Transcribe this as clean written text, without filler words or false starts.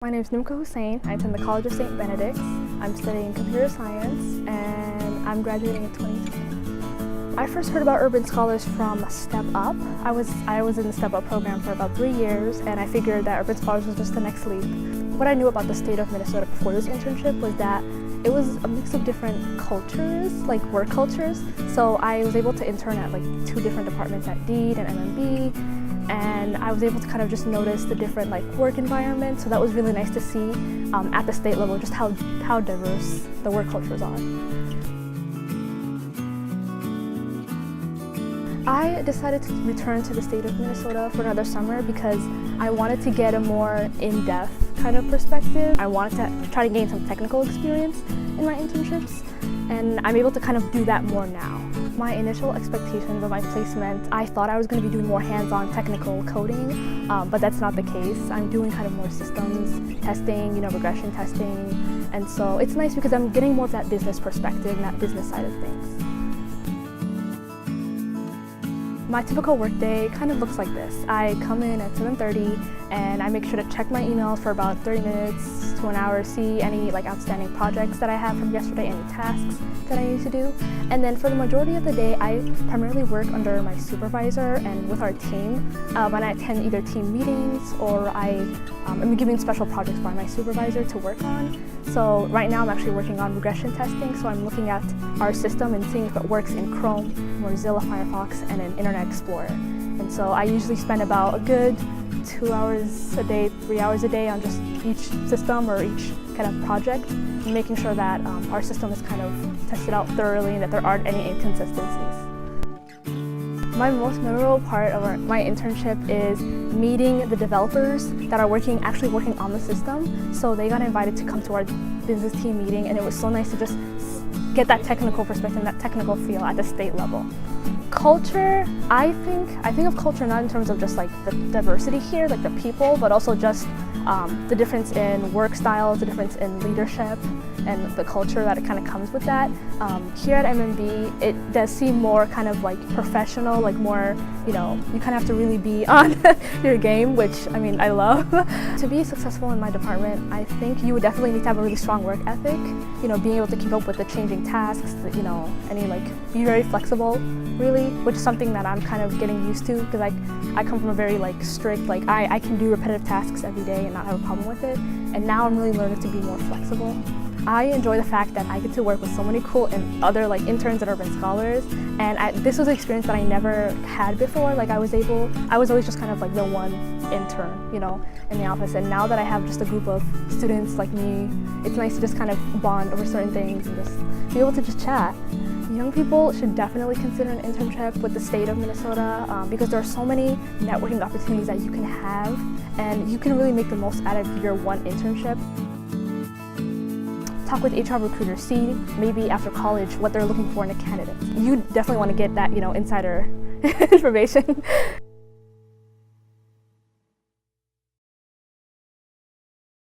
My name is Nimco Hussein. I attend the College of St. Benedict's. I'm studying computer science and I'm graduating in 2020. I first heard about Urban Scholars from Step Up. I was in the Step Up program for about 3 years and I figured that Urban Scholars was just the next leap. What I knew about the state of Minnesota before this internship was that it was a mix of different cultures, like work cultures. So I was able to intern at like 2 different departments at Deed and MMB. And I was able to kind of just notice the different like work environment. So that was really nice to see at the state level just how diverse the work cultures are. I decided to return to the state of Minnesota for another summer because I wanted to get a more in-depth kind of perspective. I wanted to try to gain some technical experience in my internships, and I'm able to kind of do that more now. My initial expectations of my placement, I thought I was going to be doing more hands-on technical coding, but that's not the case. I'm doing kind of more systems testing, regression testing, and so it's nice because I'm getting more of that business perspective and that business side of things. My typical workday kind of looks like this. I come in at 7:30 and I make sure to check my emails for about 30 minutes to an hour, see any like outstanding projects that I have from yesterday, any tasks that I need to do. And then for the majority of the day, I primarily work under my supervisor and with our team. When I attend either team meetings or I'm given special projects by my supervisor to work on. So right now I'm actually working on regression testing, so I'm looking at our system and seeing if it works in Chrome, Mozilla Firefox, and in Internet Explorer. And so I usually spend about a good 2 hours a day, 3 hours a day on just each system or each kind of project, and making sure that our system is kind of tested out thoroughly and that there aren't any inconsistencies. My most memorable part of my internship is meeting the developers that are actually working on the system. So they got invited to come to our business team meeting, and it was so nice to just get that technical perspective, that technical feel at the state level. Culture, I think of culture not in terms of just like the diversity here, like the people, but also just the difference in work styles, the difference in leadership, and the culture that it kind of comes with that. Here at MMB, it does seem more kind of like professional, like more, you kind of have to really be on your game, which I love. To be successful in my department, I think you would definitely need to have a really strong work ethic, being able to keep up with the changing tasks, be very flexible, really, which is something that I'm kind of getting used to because I come from a very strict, I can do repetitive tasks every day and not have a problem with it, and now I'm really learning to be more flexible. I enjoy the fact that I get to work with so many cool and other interns at Urban Scholars, and this was an experience that I never had before. I was always just kind of the one intern, in the office, and now that I have just a group of students like me, it's nice to just kind of bond over certain things and just be able to just chat. Young people should definitely consider an internship with the state of Minnesota because there are so many networking opportunities that you can have, and you can really make the most out of your one internship. Talk with HR recruiters, see maybe after college what they're looking for in a candidate. You definitely want to get that, insider information.